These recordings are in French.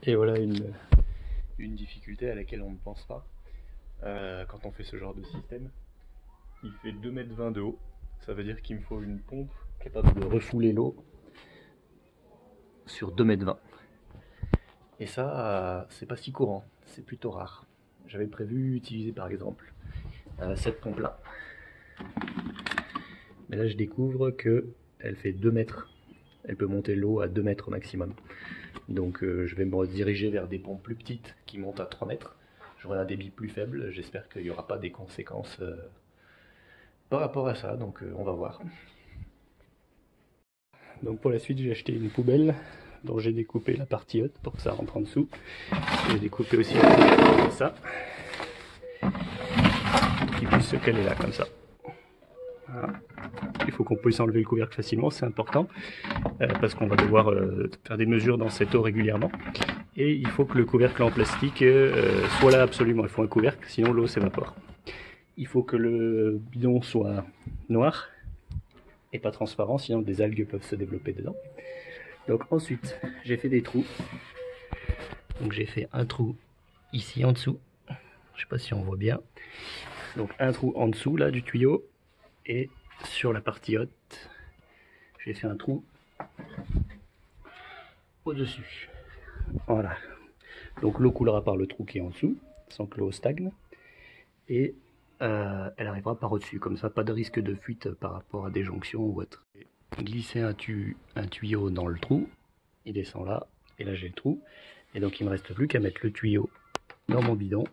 Et voilà une difficulté à laquelle on ne pense pas quand on fait ce genre de système. Il fait 2,20 m de haut, ça veut dire qu'il me faut une pompe capable de refouler l'eau sur 2,20 m. Et ça, c'est pas si courant, c'est plutôt rare. J'avais prévu utiliser par exemple cette pompe-là. Mais là je découvre que elle fait 2 mètres. Elle peut monter l'eau à 2 mètres au maximum. Donc je vais me rediriger vers des pompes plus petites qui montent à 3 mètres. J'aurai un débit plus faible, j'espère qu'il n'y aura pas des conséquences par rapport à ça, donc on va voir. Donc pour la suite j'ai acheté une poubelle dont j'ai découpé la partie haute pour que ça rentre en dessous. J'ai découpé aussi comme ça, qui puisse se caler là comme ça. Voilà. Il faut qu'on puisse enlever le couvercle facilement, c'est important, parce qu'on va devoir faire des mesures dans cette eau régulièrement. Et il faut que le couvercle en plastique soit là absolument, il faut un couvercle, sinon l'eau s'évapore. Il faut que le bidon soit noir et pas transparent, sinon des algues peuvent se développer dedans. Donc ensuite, j'ai fait des trous. Donc j'ai fait un trou ici en dessous, je sais pas si on voit bien. Donc un trou en dessous là du tuyau, et sur la partie haute, j'ai fait un trou au-dessus. Voilà. Donc l'eau coulera par le trou qui est en dessous, sans que l'eau stagne. Et elle arrivera par au-dessus, comme ça pas de risque de fuite par rapport à des jonctions ou autre. Glisser un tuyau dans le trou, il descend là, et là j'ai le trou, et donc il me reste plus qu'à mettre le tuyau dans mon bidon,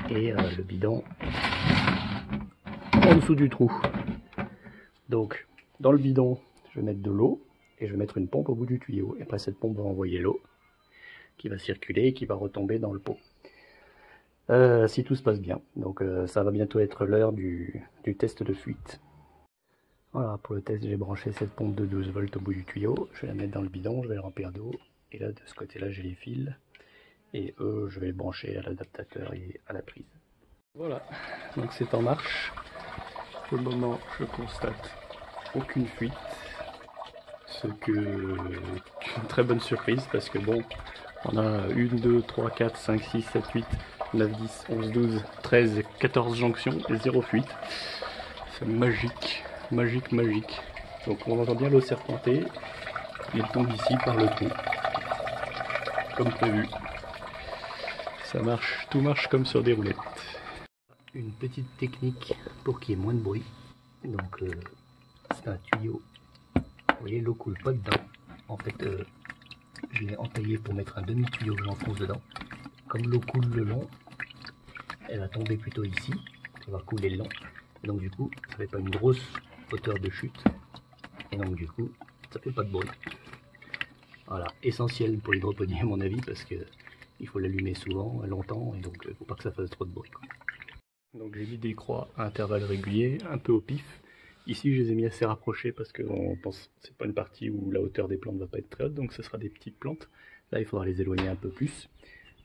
et le bidon en dessous du trou. Donc dans le bidon, je vais mettre de l'eau, et je vais mettre une pompe au bout du tuyau, et après cette pompe va envoyer l'eau, qui va circuler et qui va retomber dans le pot. Si tout se passe bien. Donc ça va bientôt être l'heure du test de fuite. Voilà, pour le test, j'ai branché cette pompe de 12 volts au bout du tuyau. Je vais la mettre dans le bidon, je vais le remplir d'eau. Et là, de ce côté-là, j'ai les fils. Et eux, je vais les brancher à l'adaptateur et à la prise. Voilà, donc c'est en marche. Pour le moment, je constate aucune fuite. Ce que une très bonne surprise parce que bon, on a 1, 2, 3, 4, 5, 6, 7, 8, 9, 10, 11, 12, 13, 14 jonctions et 0 fuite. C'est magique, magique, magique. Donc on entend bien l'eau serpenter et elle tombe ici par le trou, comme prévu. Ça marche, tout marche comme sur des roulettes. Une petite technique pour qu'il y ait moins de bruit. Donc c'est un tuyau. Vous voyez, l'eau coule pas dedans. En fait, je l'ai entaillé pour mettre un demi-tuyau que j'enfonce dedans. Comme l'eau coule le long, elle va tomber plutôt ici, ça va couler le long. Et donc du coup, ça fait pas une grosse hauteur de chute. Et donc du coup, ça fait pas de bruit. Voilà, essentiel pour l'hydroponie à mon avis, parce que il faut l'allumer souvent, longtemps, et donc il faut pas que ça fasse trop de bruit, quoi. Donc j'ai mis des croix à intervalles réguliers, un peu au pif. Ici, je les ai mis assez rapprochés parce que on pense c'est pas une partie où la hauteur des plantes va pas être très haute, donc ce sera des petites plantes. Là, il faudra les éloigner un peu plus.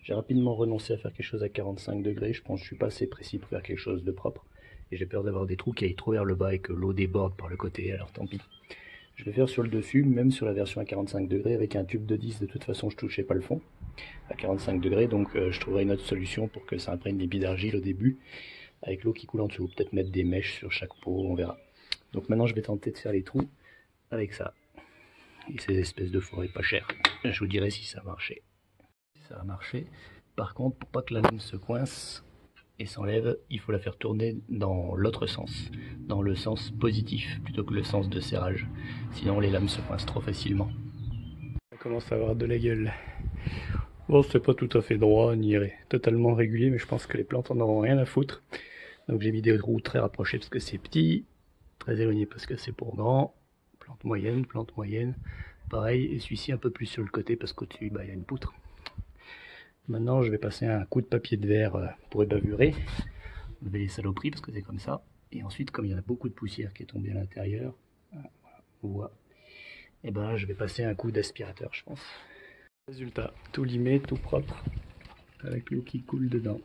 J'ai rapidement renoncé à faire quelque chose à 45 degrés. Je pense que je suis pas assez précis pour faire quelque chose de propre. Et j'ai peur d'avoir des trous qui aillent trop vers le bas et que l'eau déborde par le côté, alors tant pis. Je vais faire sur le dessus, même sur la version à 45 degrés, avec un tube de 10. De toute façon, je touchais pas le fond à 45 degrés, donc je trouverai une autre solution pour que ça imprègne les billes d'argile au début, avec l'eau qui coule en dessous. Peut-être mettre des mèches sur chaque pot, on verra. Donc maintenant, je vais tenter de faire les trous avec ça. Et ces espèces de forêts pas chères. Je vous dirai si ça a marché. Ça a marché. Par contre, pour pas que la lame se coince et s'enlève, il faut la faire tourner dans l'autre sens, dans le sens positif plutôt que le sens de serrage. Sinon, les lames se coincent trop facilement. Ça commence à avoir de la gueule. Bon, c'est pas tout à fait droit ni totalement régulier, mais je pense que les plantes en auront rien à foutre. Donc j'ai mis des trous très rapprochés parce que c'est petit, très éloigné parce que c'est pour grand. Plante moyenne. Pareil, et celui-ci un peu plus sur le côté parce qu'au-dessus, bah, il y a une poutre. Maintenant, je vais passer un coup de papier de verre pour ébavurer, lever les saloperies parce que c'est comme ça. Et ensuite, comme il y en a beaucoup de poussière qui est tombée à l'intérieur, voilà, on voit, et ben là, je vais passer un coup d'aspirateur, je pense. Résultat, tout limé, tout propre, avec l'eau qui coule dedans.